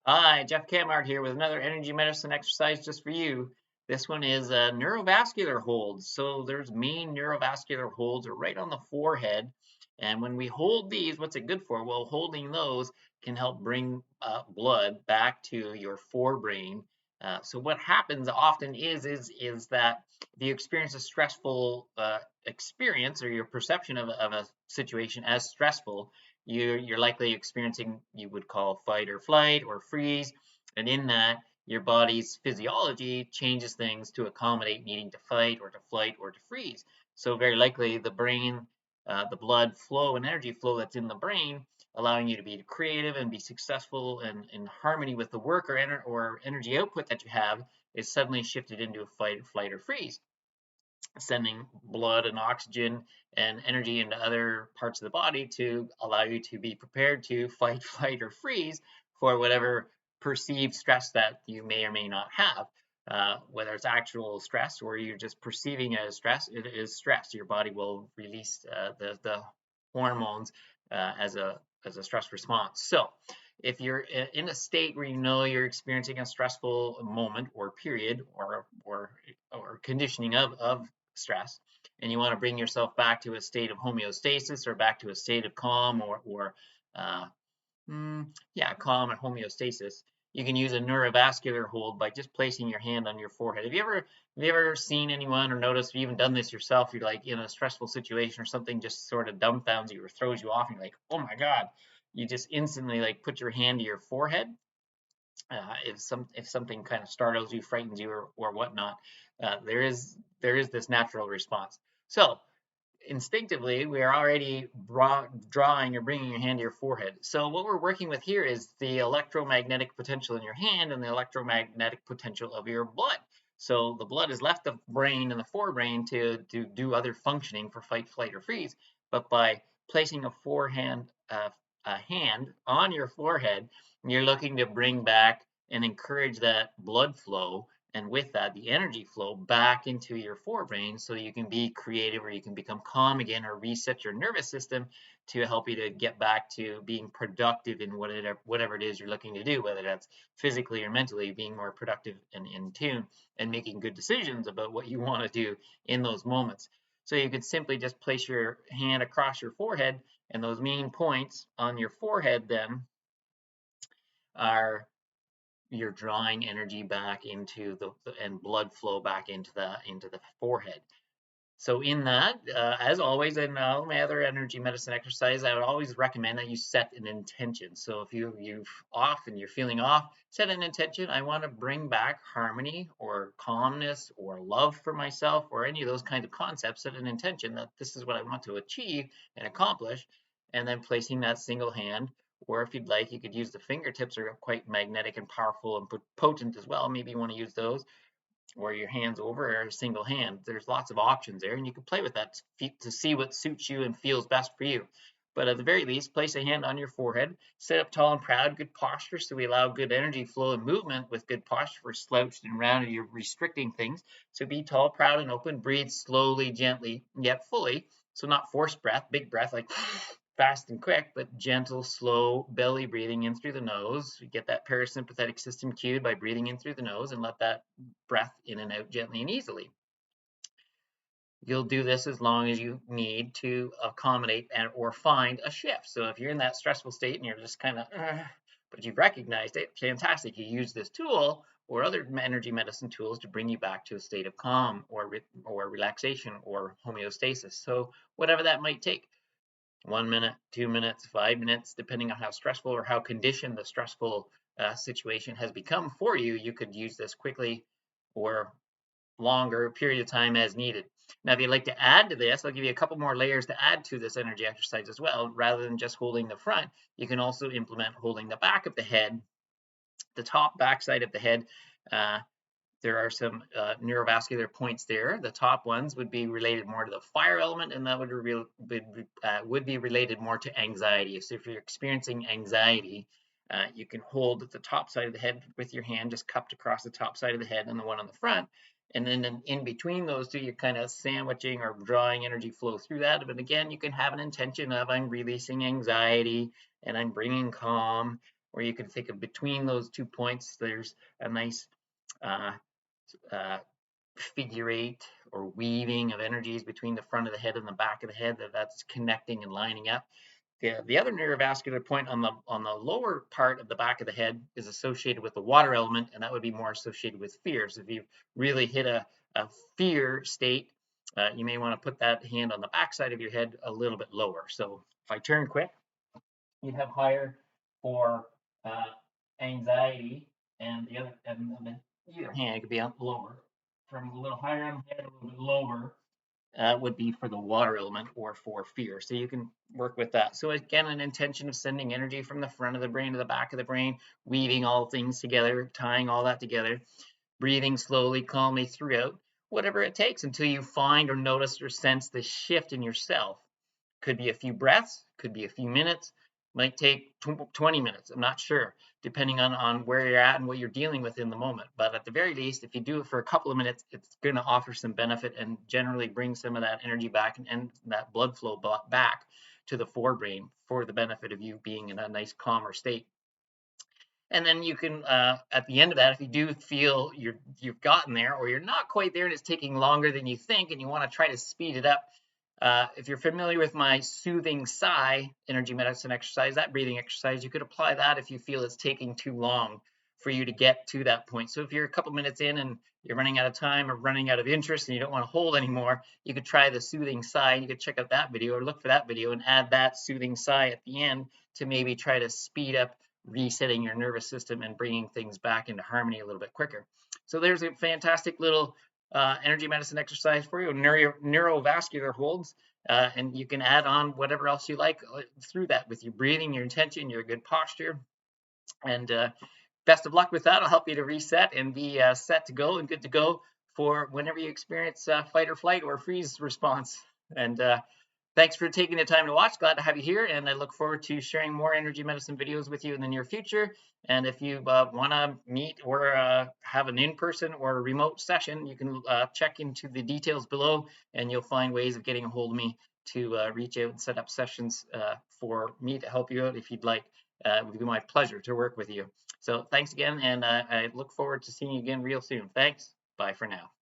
Hi, Jeff Camart here with another energy medicine exercise just for you. This one is a neurovascular hold. So there's main neurovascular holds are right on the forehead. And when we hold these, what's it good for? Well, holding those can help bring blood back to your forebrain. So what happens often is that if you experience a stressful experience or your perception of a situation as stressful, you're likely experiencing you would call fight or flight or freeze, and in that your body's physiology changes things to accommodate needing to fight or to flight or to freeze. So very likely the brain, the blood flow and energy flow that's in the brain, allowing you to be creative and be successful and in harmony with the work or energy output that you have, is suddenly shifted into a fight, flight, or freeze, sending blood and oxygen and energy into other parts of the body to allow you to be prepared to fight, flight, or freeze for whatever perceived stress that you may or may not have. Whether it's actual stress or you're just perceiving it as stress, it is stress. Your body will release the hormones as a stress response. So, if you're in a state where you know you're experiencing a stressful moment or period or conditioning of stress, and you want to bring yourself back to a state of homeostasis or back to a state of calm or uh, calm and homeostasis, you can use a neurovascular hold by just placing your hand on your forehead. Have you ever seen anyone or noticed, or even done this yourself? You're like in a stressful situation or something just sort of dumbfounds you or throws you off, and you're like, oh my God, you just instantly like put your hand to your forehead. If something kind of startles you, frightens you, or whatnot, there is this natural response. So instinctively, we are already drawing or bringing your hand to your forehead. So what we're working with here is the electromagnetic potential in your hand and the electromagnetic potential of your blood. So the blood has left the brain and the forebrain to do other functioning for fight, flight, or freeze. But by placing a hand on your forehead, you're looking to bring back and encourage that blood flow, and with that the energy flow back into your forebrain so you can be creative or you can become calm again or reset your nervous system to help you to get back to being productive in whatever it is you're looking to do, whether that's physically or mentally, being more productive and in tune and making good decisions about what you want to do in those moments. So you could simply just place your hand across your forehead, and those main points on your forehead then are you're drawing energy back into and blood flow back into the forehead. So in that, as always, in all my other energy medicine exercise, I would always recommend that you set an intention. So if you're feeling off, set an intention. I want to bring back harmony or calmness or love for myself or any of those kinds of concepts. Set an intention that this is what I want to achieve and accomplish, and then placing that single hand. Or if you'd like, you could use the fingertips, are quite magnetic and powerful and potent as well. Maybe you want to use those, or your hands over, or a single hand. There's lots of options there, and you can play with that to see what suits you and feels best for you. But at the very least, place a hand on your forehead, sit up tall and proud, good posture, so we allow good energy flow and movement with good posture. For slouched and rounded, you're restricting things. So be tall, proud, and open. Breathe slowly, gently, yet fully. So not forced breath, big breath, like fast and quick, but gentle, slow belly breathing in through the nose. You get that parasympathetic system cued by breathing in through the nose, and let that breath in and out gently and easily. You'll do this as long as you need to accommodate or find a shift. So if you're in that stressful state and you're just kind of, but you've recognized it, fantastic. You use this tool or other energy medicine tools to bring you back to a state of calm or relaxation or homeostasis. So whatever that might take. 1 minute, 2 minutes, 5 minutes, depending on how stressful or how conditioned the stressful situation has become for you, you could use this quickly or longer period of time as needed. Now, if you'd like to add to this, I'll give you a couple more layers to add to this energy exercise as well. Rather than just holding the front, you can also implement holding the back of the head, the top back side of the head. There are some neurovascular points there. The top ones would be related more to the fire element, and that would be related more to anxiety. So if you're experiencing anxiety, you can hold at the top side of the head with your hand just cupped across the top side of the head and the one on the front. And then in between those two, you're kind of sandwiching or drawing energy flow through that. But again, you can have an intention of I'm releasing anxiety and I'm bringing calm, or you can think of between those 2 points, there's a nice uh, uh, figure eight or weaving of energies between the front of the head and the back of the head that's connecting and lining up. The other neurovascular point on the lower part of the back of the head is associated with the water element, and that would be more associated with fear. So if you really hit a fear state, you may want to put that hand on the back side of your head a little bit lower. So if I turn quick, you'd have higher for anxiety, and either hand could be up lower. From a little higher on the head, a little bit lower would be for the water element or for fear. So you can work with that. So again, an intention of sending energy from the front of the brain to the back of the brain, weaving all things together, tying all that together, breathing slowly, calmly throughout, whatever it takes until you find or notice or sense the shift in yourself. Could be a few breaths, could be a few minutes, might take 20 minutes. I'm not sure, depending on where you're at and what you're dealing with in the moment. But at the very least, if you do it for a couple of minutes, it's going to offer some benefit and generally bring some of that energy back and that blood flow back to the forebrain for the benefit of you being in a nice calmer state. And then you can, at the end of that, if you do feel you've gotten there or you're not quite there and it's taking longer than you think and you want to try to speed it up, if you're familiar with my Soothing Sigh energy medicine exercise, that breathing exercise, you could apply that if you feel it's taking too long for you to get to that point. So if you're a couple minutes in and you're running out of time or running out of interest and you don't want to hold anymore, you could try the Soothing Sigh. You could check out that video or look for that video and add that Soothing Sigh at the end to maybe try to speed up resetting your nervous system and bringing things back into harmony a little bit quicker. So there's a fantastic little energy medicine exercise for you, neurovascular holds, and you can add on whatever else you like through that with your breathing, your intention, your good posture, and best of luck with that. I'll help you to reset and be set to go and good to go for whenever you experience fight or flight or freeze response. And thanks for taking the time to watch. Glad to have you here, and I look forward to sharing more energy medicine videos with you in the near future. And if you want to meet or have an in-person or a remote session, you can check into the details below, and you'll find ways of getting a hold of me to reach out and set up sessions for me to help you out if you'd like. It would be my pleasure to work with you. So thanks again, and I look forward to seeing you again real soon. Thanks. Bye for now.